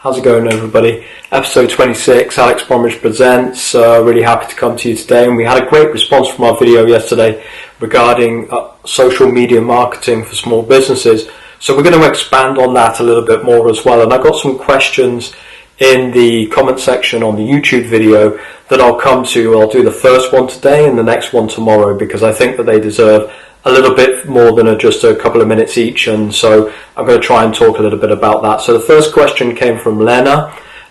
How's it going, everybody? Episode 26, Alex Bromwich Presents. Really happy to come to you today, and we had a great response from our video yesterday regarding social media marketing for small businesses. So we're going to expand on that a little bit more as well, and I got some questions in the comment section on the YouTube video that I'll come to. I'll do the first one today and the next one tomorrow, because I think that they deserve a little bit more than just a couple of minutes each, and so I'm going to try and talk a little bit about that. So the first question came from Lena.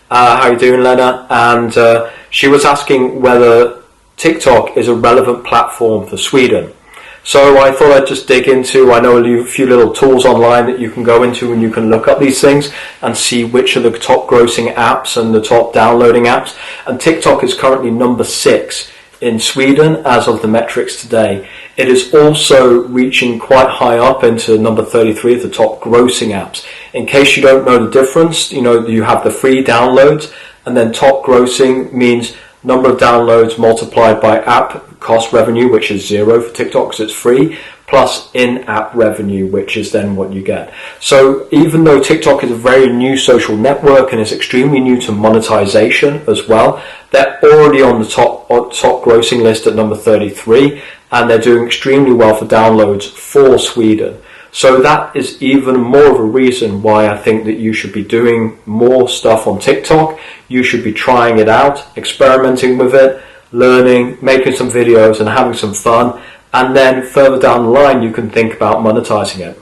How are you doing, Lena? And she was asking whether TikTok is a relevant platform for Sweden. So I thought I'd just dig into, I know a few little tools online that you can go into and you can look up these things and see which are the top grossing apps and the top downloading apps. And TikTok is currently number 6 in Sweden as of the metrics today. It is also reaching quite high up into number 33 of the top grossing apps. In case you don't know the difference, you have the free downloads, and then top grossing means number of downloads multiplied by app cost revenue, which is 0 for TikTok because it's free, plus in-app revenue, which is then what you get. So even though TikTok is a very new social network and is extremely new to monetization as well, they're already on the top grossing list at number 33, and they're doing extremely well for downloads for Sweden. So that is even more of a reason why I think that you should be doing more stuff on TikTok. You should be trying it out, experimenting with it, learning, making some videos and having some fun. And then further down the line, you can think about monetizing it.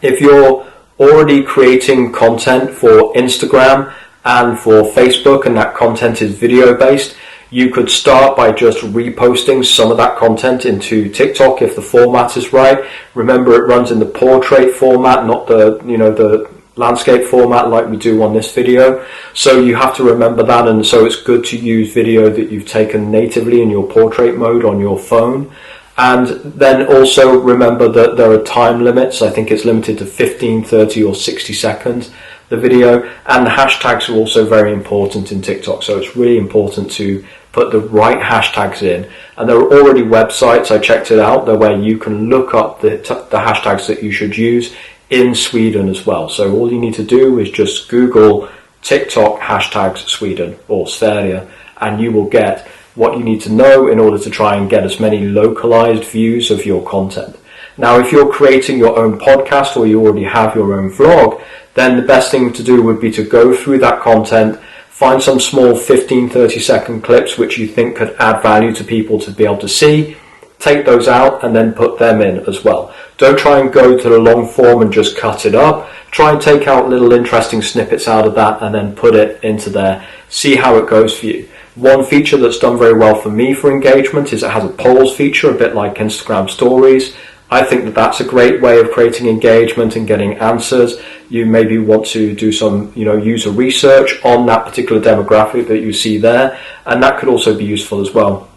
If you're already creating content for Instagram and for Facebook, and that content is video based, you could start by just reposting some of that content into TikTok if the format is right. Remember, it runs in the portrait format, not the landscape format like we do on this video. So you have to remember that, and so it's good to use video that you've taken natively in your portrait mode on your phone. And then also remember that there are time limits. I think it's limited to 15, 30 or 60 seconds, the video. And the hashtags are also very important in TikTok. So it's really important to put the right hashtags in. And there are already websites, I checked it out, there where you can look up the hashtags that you should use in Sweden as well. So all you need to do is just Google TikTok hashtags Sweden or Sverige, and you will get what you need to know in order to try and get as many localized views of your content. Now, if you're creating your own podcast or you already have your own vlog, then the best thing to do would be to go through that content, find some small 15-30 second clips which you think could add value to people to be able to see, take those out and then put them in as well. Don't try and go to the long form and just cut it up. Try and take out little interesting snippets out of that and then put it into there. See how it goes for you. One feature that's done very well for me for engagement is it has a polls feature, a bit like Instagram stories. I think that that's a great way of creating engagement and getting answers. You maybe want to do some, user research on that particular demographic that you see there, and that could also be useful as well.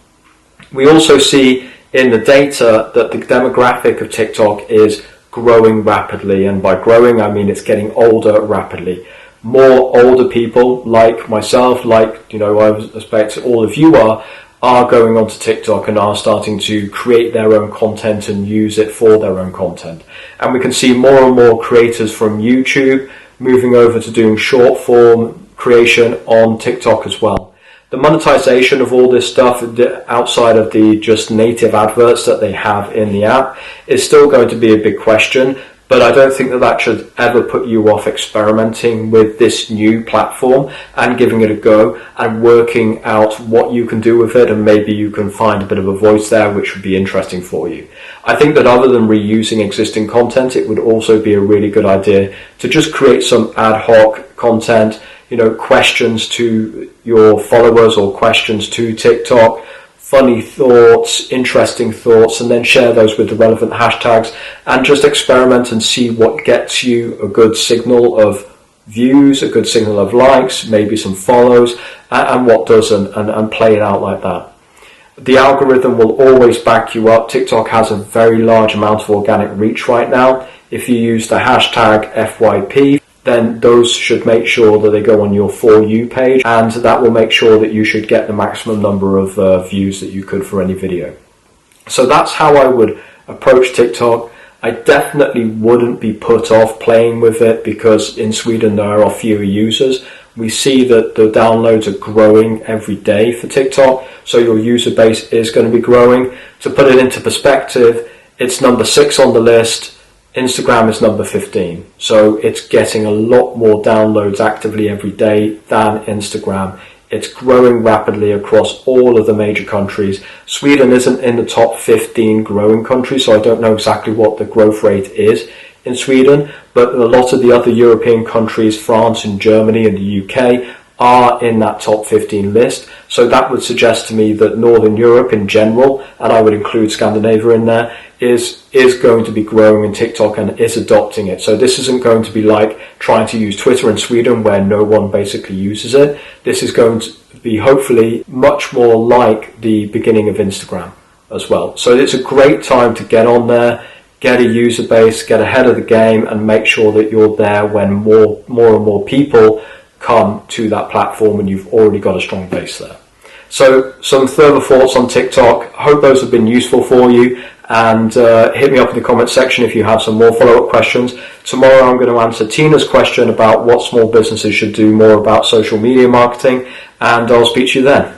We also see in the data that the demographic of TikTok is growing rapidly, and by growing I mean it's getting older rapidly. More older people like myself, like I expect all of you are going onto TikTok and are starting to create their own content and use it for their own content. And we can see more and more creators from YouTube moving over to doing short form creation on TikTok as well. The monetization of all this stuff outside of the just native adverts that they have in the app is still going to be a big question. But I don't think that should ever put you off experimenting with this new platform and giving it a go and working out what you can do with it, and maybe you can find a bit of a voice there which would be interesting for you. I think that other than reusing existing content, it would also be a really good idea to just create some ad hoc content, questions to your followers or questions to TikTok, funny thoughts, interesting thoughts, and then share those with the relevant hashtags and just experiment and see what gets you a good signal of views, a good signal of likes, maybe some follows, and what doesn't, and play it out like that. The algorithm will always back you up. TikTok has a very large amount of organic reach right now. If you use the hashtag FYP, then those should make sure that they go on your For You page, and that will make sure that you should get the maximum number of views that you could for any video. So that's how I would approach TikTok. I definitely wouldn't be put off playing with it because in Sweden there are fewer users. We see that the downloads are growing every day for TikTok, so your user base is going to be growing. To put it into perspective, it's number 6 on the list. Instagram is number 15. So it's getting a lot more downloads actively every day than Instagram. It's growing rapidly across all of the major countries. Sweden isn't in the top 15 growing countries, so I don't know exactly what the growth rate is in Sweden, but a lot of the other European countries, France and Germany and the UK, are in that top 15 list. So that would suggest to me that Northern Europe in general, and I would include Scandinavia in there, is going to be growing in TikTok and is adopting it. So this isn't going to be like trying to use Twitter in Sweden where no one basically uses it. This is going to be hopefully much more like the beginning of Instagram as well. So it's a great time to get on there, get a user base, get ahead of the game, and make sure that you're there when more and more people come to that platform and you've already got a strong base there. So some further thoughts on TikTok. Hope those have been useful for you, and hit me up in the comment section if you have some more follow-up questions. Tomorrow I'm going to answer Tina's question about what small businesses should do more about social media marketing, and I'll speak to you then.